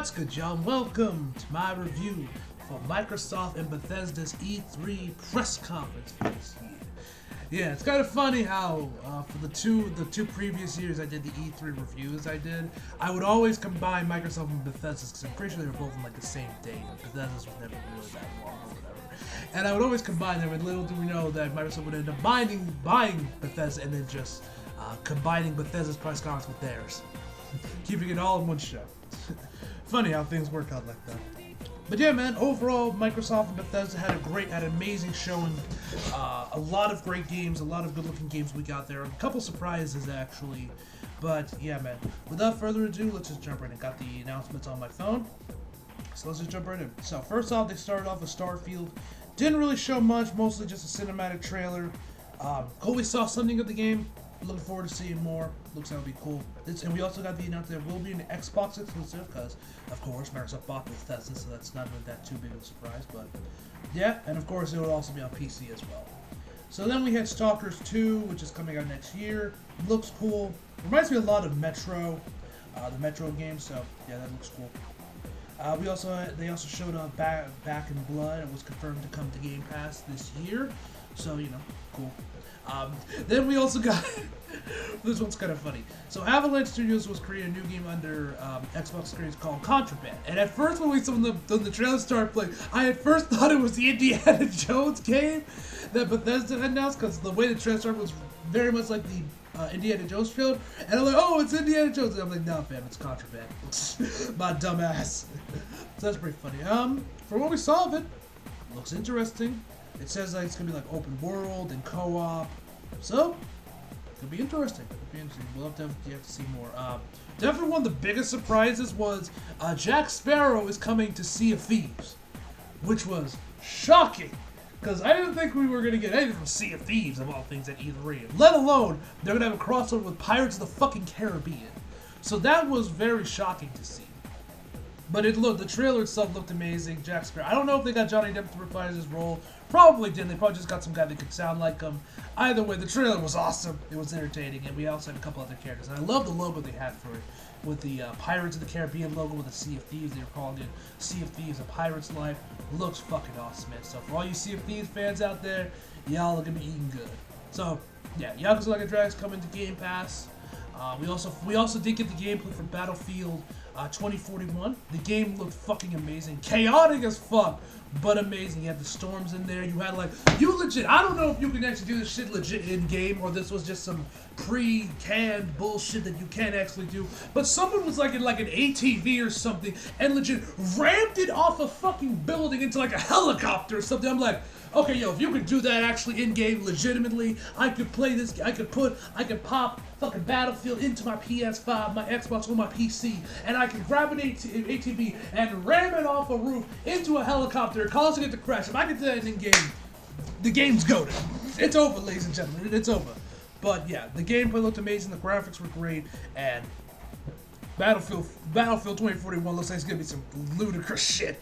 What's good, y'all? Welcome to my review for Microsoft and Bethesda's E3 press conference for this year. Yeah, it's kind of funny how for the two previous years I did the E3 reviews I would always combine Microsoft and Bethesda's because I'm pretty sure they were both on like the same day, but Bethesda's was never really that long or whatever. And I would always combine them, and little do we know that Microsoft would end up buying Bethesda and then just combining Bethesda's press conference with theirs. Keeping it all in one show. Funny how things work out like that. But yeah, man, overall, Microsoft and Bethesda had an amazing showing. A lot of great games, a lot of good-looking games we got there. A couple surprises, actually. But yeah, man, without further ado, let's just jump right in. Got the announcements on my phone. So let's just jump right in. So first off, they started off with Starfield. Didn't really show much, mostly just a cinematic trailer. Cool, we saw something of the game. Looking forward to seeing more. Looks like it'll be cool. And we also got the announcement that will be an Xbox exclusive because, of course, Microsoft bought Bethesda, so that's not really that too big of a surprise. But yeah, and of course, it will also be on PC as well. So then we had Stalkers 2, which is coming out next year. Looks cool. Reminds me a lot of Metro, the Metro game. So yeah, that looks cool. They also showed up Back in Blood. It was confirmed to come to Game Pass this year. So you know, cool. Then we also got this one's kind of funny. So Avalanche Studios was creating a new game under Xbox Series called Contraband. And at first, when the trailer started playing, I at first thought it was the Indiana Jones game that Bethesda announced because the way the trailer started was very much like the Indiana Jones trailer. And I'm like, oh, it's Indiana Jones. And I'm like, no, fam, it's Contraband. My dumb ass. So that's pretty funny. For what we saw of it, looks interesting. It says like it's gonna be like open world and co-op, so could be interesting. We'll have to see more. Definitely one of the biggest surprises was Jack Sparrow is coming to Sea of Thieves, which was shocking because I didn't think we were gonna get anything from Sea of Thieves of all things at E3. Let alone they're gonna have a crossover with Pirates of the fucking Caribbean. So that was very shocking to see. But the trailer itself looked amazing. Jack Sparrow. I don't know if they got Johnny Depp to reprise his role. Probably didn't. They probably just got some guy that could sound like him. Either way, the trailer was awesome. It was entertaining, and we also had a couple other characters. And I love the logo they had for it, with the Pirates of the Caribbean logo with the Sea of Thieves. They were calling it Sea of Thieves: A Pirate's Life. Looks fucking awesome, man. So for all you Sea of Thieves fans out there, y'all are gonna be eating good. So yeah, Yakuza Like a Dragon's coming to Game Pass. We also did get the gameplay for Battlefield 2041. The game looked fucking amazing, chaotic as fuck, but amazing. You had the storms in there. You had you legit. I don't know if you can actually do this shit legit in game or this was just some pre-canned bullshit that you can't actually do. But someone was in like an ATV or something and legit rammed it off a fucking building into like a helicopter or something. I'm like, okay, yo, if you could do that actually in game legitimately, I could play this. I could pop fucking Battlefield into my PS5, my Xbox, or my PC, and I can grab an ATV and ram it off a roof into a helicopter, causing it to crash. If I could do that in game, the game's goated. It's over, ladies and gentlemen. It's over. But yeah, the gameplay looked amazing. The graphics were great, and Battlefield 2041 looks like it's gonna be some ludicrous shit.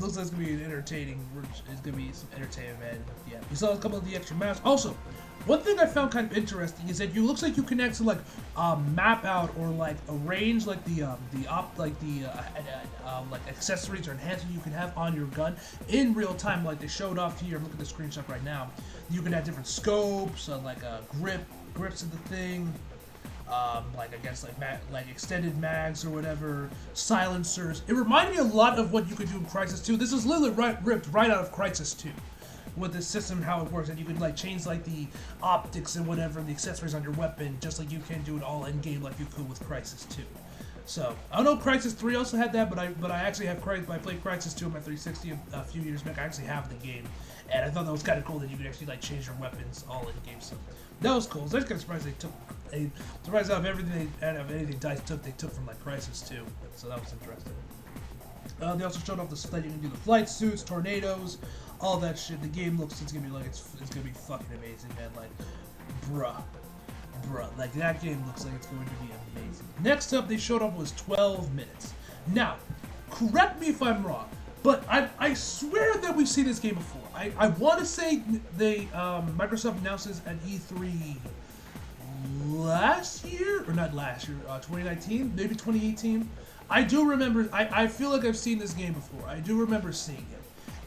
Looks like it's gonna be it's gonna be some entertainment, man. Yeah, we saw a couple of the extra maps. Also, one thing I found kind of interesting is that looks like you can actually map out or arrange like accessories or enhancements you can have on your gun in real time, like they showed off here. Look at the screenshot right now. You can have different scopes, grips of the thing. I guess extended mags or whatever, silencers. It reminded me a lot of what you could do in Crysis 2. This is literally ripped right out of Crysis 2 with the system and how it works. And you could change the optics and whatever, the accessories on your weapon, just like you can do it all in game like you could with Crysis 2. So I don't know if Crysis 3 also had that, but I actually have I played Crysis 2 on my 360 a few years back. I actually have the game, and I thought that was kind of cool that you could actually change your weapons all in game. So that was cool. So I was kind of surprised they took out of anything DICE took, they took from Crysis 2. So that was interesting. They also showed off that you can do the flight suits, tornadoes, all that shit. The game looks it's gonna be it's gonna be fucking amazing, man. Bruh. That game looks like it's going to be amazing. Next up, they showed off was 12 minutes. Now, correct me if I'm wrong, but I swear that we've seen this game before. I want to say Microsoft announced this at E3 last year, or not last year, 2019, maybe 2018. I do remember. I feel like I've seen this game before. I do remember seeing it.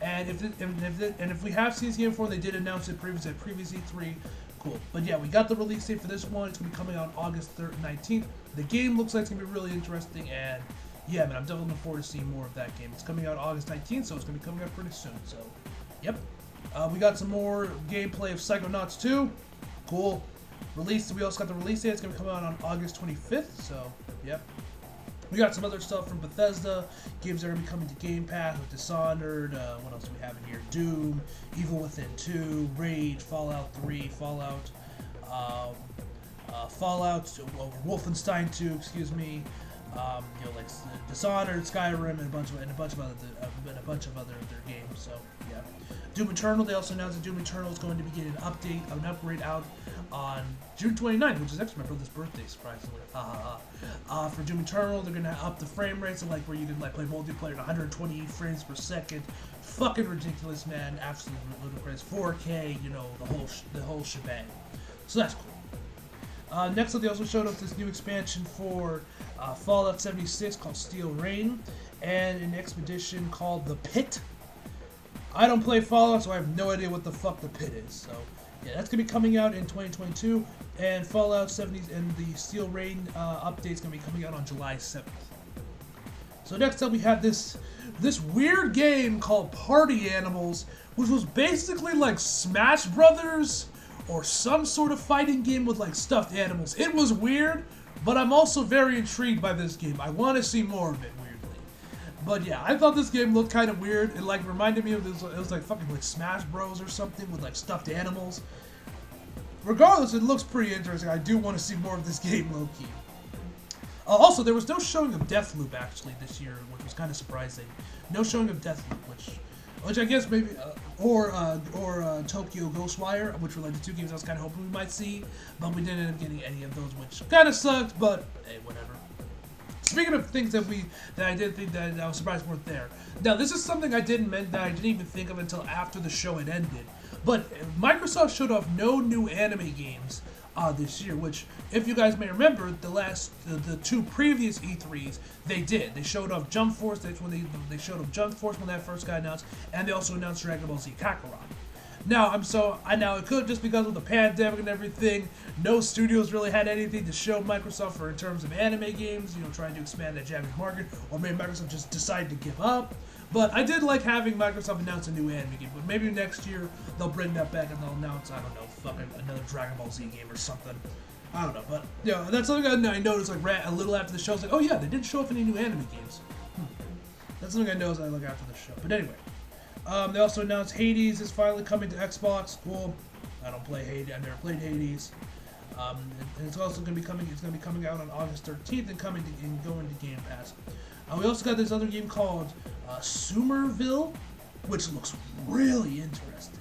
And if we have seen this game before, they did announce it previously at previous E3. Cool. But yeah, we got the release date for this one. It's gonna be coming out August 3rd, 19th. The game looks like it's gonna be really interesting, and yeah, man, I'm definitely looking forward to seeing more of that game. It's coming out August 19th, so it's gonna be coming out pretty soon. So, yep. We got some more gameplay of Psychonauts 2. Cool. Release. We also got the release date. It's gonna be coming out on August 25th. So, yep. We got some other stuff from Bethesda. Games that are going to be coming to Game Pass with Dishonored. What else do we have in here? Doom, Evil Within 2, Rage, Fallout 3, Fallout, Wolfenstein 2. Excuse me. Like Dishonored, Skyrim, and a bunch of other games. So yeah. Doom Eternal. They also announced that Doom Eternal is going to be getting an upgrade out on June 29th, which is actually my brother's birthday, surprisingly. For Doom Eternal, they're gonna up the frame rates, so like where you can like play multiplayer at 120 frames per second. Fucking ridiculous, man. Absolutely ludicrous. 4K, the whole shebang. So that's cool. Next up, they also showed us this new expansion for Fallout 76 called Steel Rain, and an expedition called The Pit. I don't play Fallout, so I have no idea what the fuck The Pit is. So yeah, that's gonna be coming out in 2022, and Fallout 70 and the Steel Rain update's gonna be coming out on July 7th. So next up, we have this weird game called Party Animals, which was basically like Smash Brothers or some sort of fighting game with like stuffed animals. It was weird, but I'm also very intrigued by this game. I want to see more of it, weirdly. But yeah, I thought this game looked kind of weird. It like reminded me of this. It was like fucking like Smash Bros or something with like stuffed animals. Regardless, it looks pretty interesting. I do want to see more of this game, low-key. Also, there was no showing of Deathloop actually this year, which was kind of surprising. No showing of Deathloop, which I guess maybe, or Tokyo Ghostwire, which were like the two games I was kind of hoping we might see, but we didn't end up getting any of those, which kind of sucked. But hey, whatever. Speaking of things that I did think that I was surprised weren't there. Now, this is something I didn't even think of until after the show had ended. But Microsoft showed off no new anime games this year, which, if you guys may remember, the two previous E3s, they did. They showed off Jump Force. That's when they showed off Jump Force when that first got announced, and they also announced Dragon Ball Z Kakarot. Now, now it could just because of the pandemic and everything, no studios really had anything to show Microsoft for in terms of anime games, trying to expand that Japanese market, or maybe Microsoft just decided to give up. But I did like having Microsoft announce a new anime game, but maybe next year they'll bring that back and they'll announce, I don't know, fucking another Dragon Ball Z game or something. I don't know, but that's something I noticed like a little after the show. I was like, oh yeah, they didn't show off any new anime games. That's something I know as I look after the show. But anyway. They also announced Hades is finally coming to Xbox. Cool. I don't play Hades. I've never played Hades. And it's also going to be coming. It's going to be coming out on August 13th and going to Game Pass. We also got this other game called Sumerville, which looks really interesting.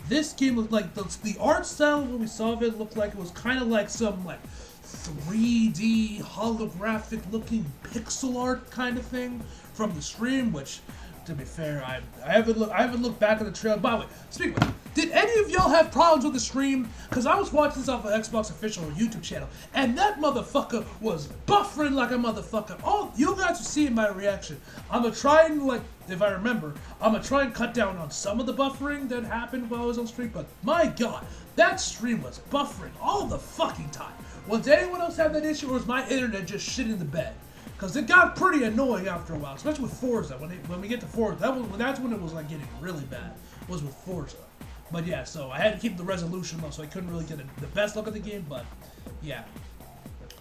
This game looked like the art style when we saw it looked like it was kind of like some like 3D holographic looking pixel art kind of thing from the stream, which, to be fair, I haven't looked back at the trailer. By the way, speaking of, did any of y'all have problems with the stream? Because I was watching this off of Xbox official YouTube channel, and that motherfucker was buffering like a motherfucker. Oh, you guys are seeing my reaction. I'm gonna try and, like, if I remember, I'm gonna try and cut down on some of the buffering that happened while I was on stream, but my god, that stream was buffering all the fucking time. Was anyone else have that issue, or was my internet just shit in the bed? Because it got pretty annoying after a while, especially with Forza. When we get to Forza, that's when it was like getting really bad, was with Forza. But yeah, so I had to keep the resolution low, so I couldn't really get the best look at the game, but yeah.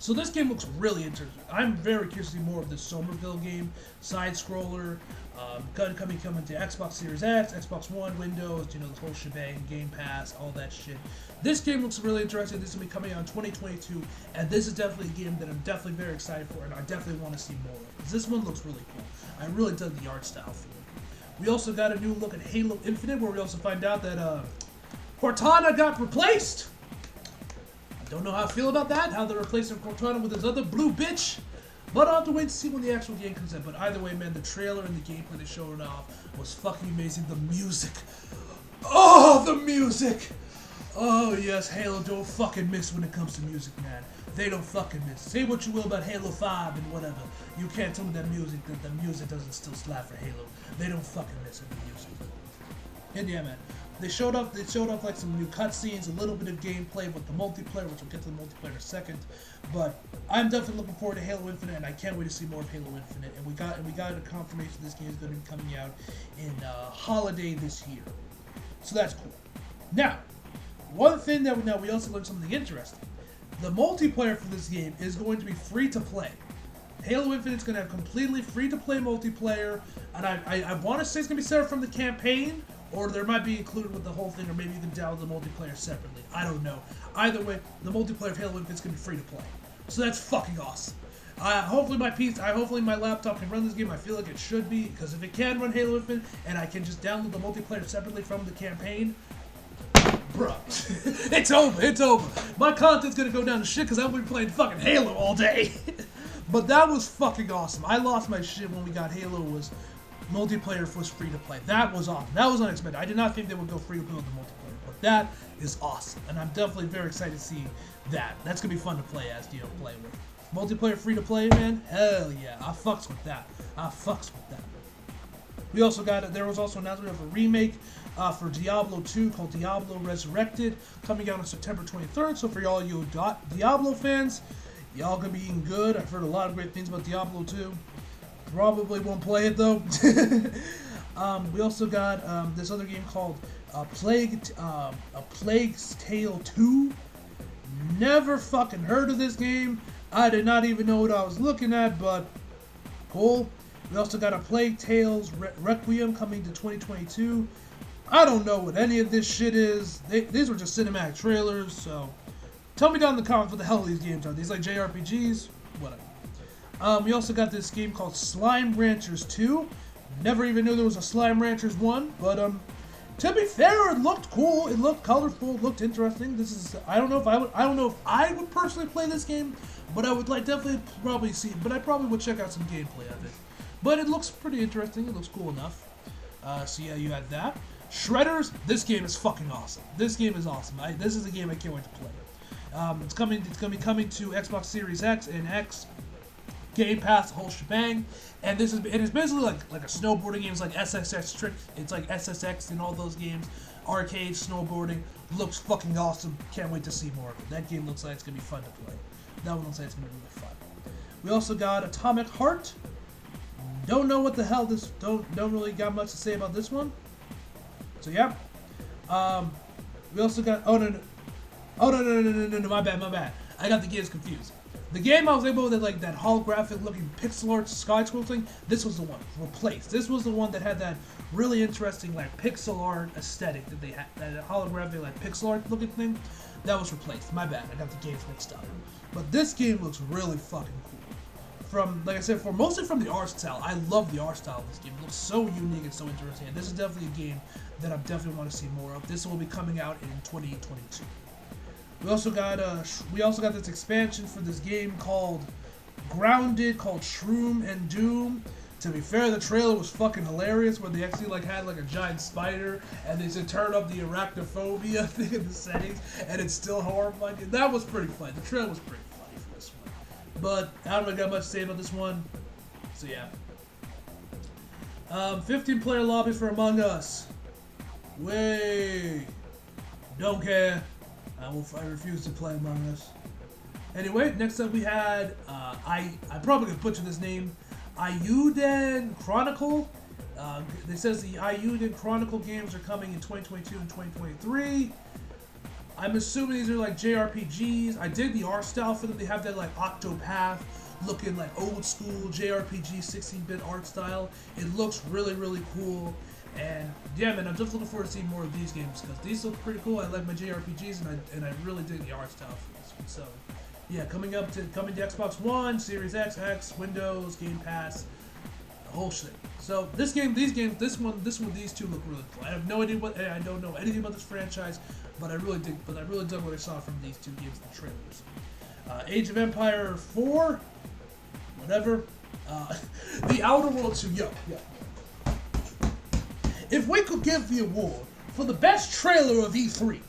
So this game looks really interesting. I'm very curious to see more of this Somerville game, side-scroller, coming to Xbox Series X, Xbox One, Windows, the whole shebang, Game Pass, all that shit. This game looks really interesting. This is going to be coming out in 2022, and this is definitely a game that I'm definitely very excited for, and I definitely want to see more of. Because this one looks really cool. I really dug the art style for it. We also got a new look at Halo Infinite, where we also find out that Cortana got replaced. I don't know how I feel about that, how they're replacing Cortana with this other blue bitch. But I'll have to wait to see when the actual game comes in. But either way, man, the trailer and the gameplay they showed off was fucking amazing. The music. Oh, the music. Oh yes, Halo don't fucking miss when it comes to music, man. They don't fucking miss. Say what you will about Halo 5 and whatever. You can't tell me that the music doesn't still slap for Halo. They don't fucking miss with the music. And yeah, man. They showed off like some new cutscenes, a little bit of gameplay with the multiplayer, which we'll get to the multiplayer in a second. But I'm definitely looking forward to Halo Infinite, and I can't wait to see more of Halo Infinite. And we got a confirmation this game is going to be coming out in holiday this year. So that's cool. Now, one thing that we also learned something interesting. The multiplayer for this game is going to be free to play. Halo Infinite's going to have completely free to play multiplayer, and I want to say it's going to be separate from the campaign, or there might be included with the whole thing, or maybe you can download the multiplayer separately. I don't know. Either way, the multiplayer of Halo Infinite's going to be free to play. So that's fucking awesome. Hopefully my laptop can run this game. I feel like it should be, because if it can run Halo Infinite, and I can just download the multiplayer separately from the campaign, bro, it's over. It's over. My content's gonna go down to shit because I'm gonna be playing fucking Halo all day. But that was fucking awesome. I lost my shit when we got Halo was multiplayer was free to play. That was awesome. That was unexpected. I did not think they would go free to play with the multiplayer, but that is awesome, and I'm definitely very excited to see that. That's gonna be fun to play as, play with. Multiplayer free to play, man. Hell yeah, I fucks with that. We also there was also an announcement of a remake for Diablo 2 called Diablo Resurrected, coming out on September 23rd. So for all you Diablo fans, y'all gonna be eating good. I've heard a lot of great things about Diablo 2. Probably won't play it though. We also got this other game called A Plague's Tale 2. Never fucking heard of this game. I did not even know what I was looking at, but cool. We also got A Plague Tales Requiem coming to 2022. I don't know what any of this shit is. These were just cinematic trailers, so tell me down in the comments what the hell these games are. These like JRPGs? Whatever. We also got this game called Slime Ranchers 2. Never even knew there was a Slime Ranchers 1, but to be fair, it looked cool. It looked colorful. It looked interesting. I don't know if I would personally play this game, but I would definitely probably see. But I probably would check out some gameplay of it. But it looks pretty interesting. It looks cool enough. So yeah, you had that. Shredders. This game is fucking awesome. This game is awesome. This is a game I can't wait to play. It's going to be coming to Xbox Series X and X, Game Pass, the whole shebang. And it is basically like a snowboarding game. It's like SSX Trick. It's like SSX in all those games. Arcade snowboarding. Looks fucking awesome. Can't wait to see more of it. That game looks like it's gonna be fun to play. That one looks like it's gonna be really fun. We also got Atomic Heart. Don't know what the hell this. Don't really got much to say about this one. So yeah. We also got. Oh no. My bad. I got the games confused. The game I was able to that holographic looking pixel art sky scroll thing. This was the one replaced. This was the one that had that really interesting pixel art aesthetic that they had. That holographic pixel art looking thing. That was replaced. My bad. I got the games mixed up. But this game looks really fucking cool. From like I said, mostly from the art style. I love the art style of this game. It looks so unique and so interesting. And this is definitely a game that I definitely want to see more of. This will be coming out in 2022. We also got this expansion for this game called Grounded, called Shroom and Doom. To be fair, the trailer was fucking hilarious, where they actually had a giant spider, and they said turn up the arachnophobia thing in the settings, and it's still horrifying. That was pretty funny. The trailer was pretty funny for this one. But I don't really got much to say about this one. So yeah. 15-player lobby for Among Us. Way. Don't care. I refuse to play Among Us. Anyway, next up we had, I'm probably going to butcher this name, Ayuden Chronicle. It says the Ayuden Chronicle games are coming in 2022 and 2023. I'm assuming these are JRPGs. I dig the art style for them. They have that Octopath looking old school JRPG 16-bit art style. It looks really, really cool. And yeah, man, I'm just looking forward to seeing more of these games because these look pretty cool. I like my JRPGs, and I really dig the art style for this one. So yeah, coming to Xbox One, Series X, Windows, Game Pass, the whole shit. So these two look really cool. I have no idea I don't know anything about this franchise, but I really dug what I saw from these two games in the trailers. Age of Empire 4, whatever. The Outer Worlds 2, yo. If we could give the award for the best trailer of E3,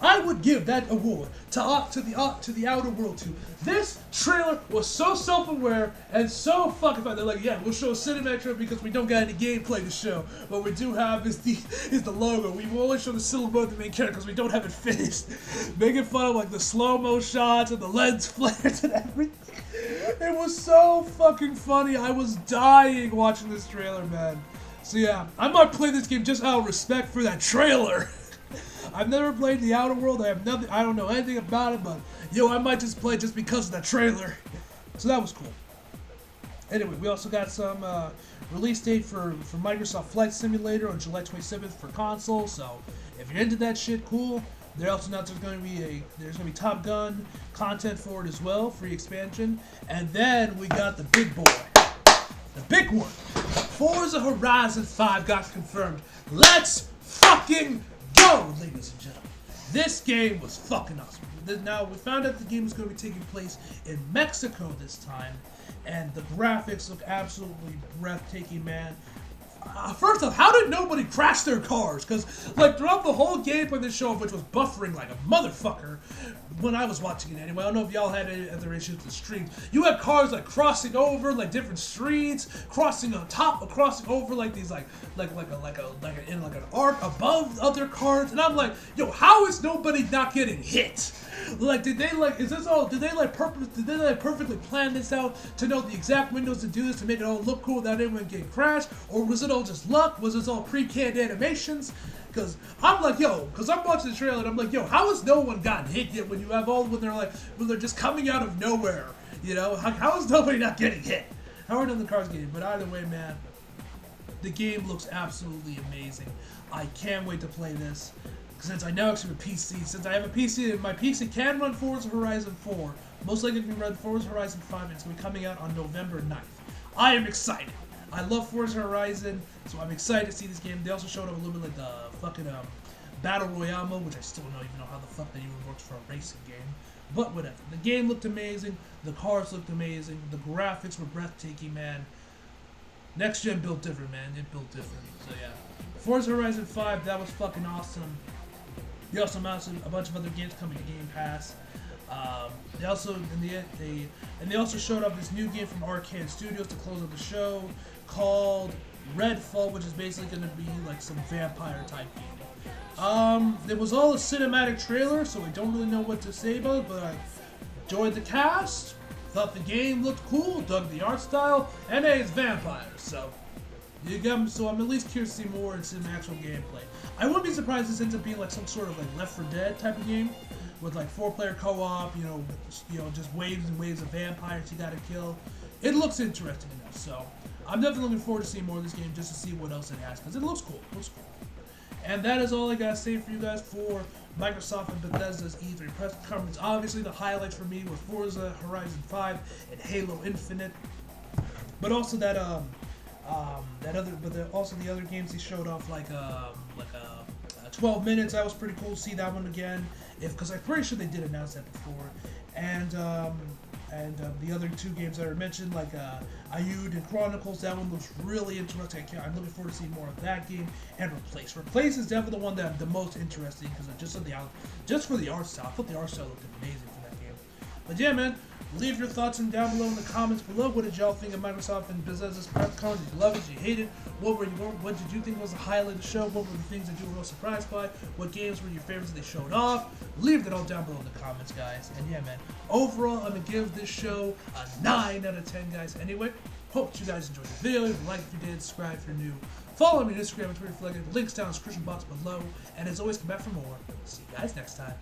I would give that award to the Outer World 2. This trailer was so self-aware and so fucking fun. They're like, yeah, we'll show a cinematic trailer because we don't got any gameplay to show. What we do have is the logo. We will only show the silhouette of the main character because we don't have it finished. Making fun of like the slow-mo shots and the lens flares and everything. It was so fucking funny. I was dying watching this trailer, man. So yeah, I might play this game just out of respect for that trailer. I've never played the Outer World. I don't know anything about it, but yo, I might just play just because of that trailer. So that was cool. Anyway, we also got some release date for Microsoft Flight Simulator on July 27th for console. So if you're into that shit, cool. They also announced there's gonna be Top Gun content for it as well, free expansion. And then we got the big boy, the big one. Forza Horizon 5 got confirmed. Let's fucking go, ladies and gentlemen. This game was fucking awesome. Now, we found out the game was going to be taking place in Mexico this time, and the graphics look absolutely breathtaking, man. First off, how did nobody crash their cars? Because, like, throughout the whole gameplay of this show, which was buffering like a motherfucker, when I was watching it anyway, I don't know if y'all had any other issues with the streams. You had cars, like, crossing over, like, different streets, crossing on top, or crossing over, like, these, like in, like, an arc above other cars, and I'm like, yo, how is nobody not getting hit? Like, did they perfectly plan this out to know the exact windows to do this, to make it all look cool without anyone getting crashed? Or was it all just luck? Was this all pre-canned animations? Because I'm like, yo, because I'm watching the trailer and I'm like, yo, how has no one gotten hit yet when they're just coming out of nowhere? You know, how is nobody not getting hit? How are none of the cars getting? But either way, man, the game looks absolutely amazing. I can't wait to play this. Since I now actually have a PC, since I have a PC, and my PC can run Forza Horizon 4, most likely it can run Forza Horizon 5, and it's going to be coming out on November 9th. I am excited. I love Forza Horizon, so I'm excited to see this game. They also showed up a little bit like the fucking Battle Royale mode, which I still don't even know how the fuck that even works for a racing game. But whatever. The game looked amazing, the cars looked amazing, the graphics were breathtaking, man. Next gen built different, man. It built different. So yeah. Forza Horizon 5, that was fucking awesome. They also announced a bunch of other games coming to Game Pass. They also showed up this new game from Arcane Studios to close out the show called Redfall, which is basically going to be like some vampire type game. It was all a cinematic trailer, so we don't really know what to say about it, but I enjoyed the cast, thought the game looked cool, dug the art style, and hey, it's vampires, so I'm at least curious to see more in some actual gameplay. I wouldn't be surprised if this ends up being like some sort of like Left 4 Dead type of game, with like 4-player co-op, you know, just waves and waves of vampires you gotta kill. It looks interesting enough, so I'm definitely looking forward to seeing more of this game just to see what else it has, because it looks cool. It looks cool. And that is all I gotta say for you guys for Microsoft and Bethesda's E3 press conference. Obviously, the highlights for me were Forza Horizon 5 and Halo Infinite, but also also the other games they showed off, like 12 minutes. That was pretty cool to see that one again, because I'm pretty sure they did announce that before. And the other two games that I mentioned, like Ayud and Chronicles, that one looks really interesting. I'm looking forward to seeing more of that game. And Replace. Replace is definitely the one that I'm the most interested in, because just for the art style. I thought the art style looked amazing for that game. But yeah, man. Leave your thoughts down below in the comments below. What did y'all think of Microsoft and Bethesda's press conference? Did you love it? Did you hate it? What did you think was the highlight of the show? What were the things that you were most surprised by? What games were your favorites that they showed off? Leave that all down below in the comments, guys. And yeah, man. Overall, I'm gonna give this show a 9 out of 10, guys. Anyway, hope you guys enjoyed the video. If you liked, if you did, subscribe if you're new. Follow me on Instagram and Twitter for links down in the description box below. And as always, come back for more. See you guys next time.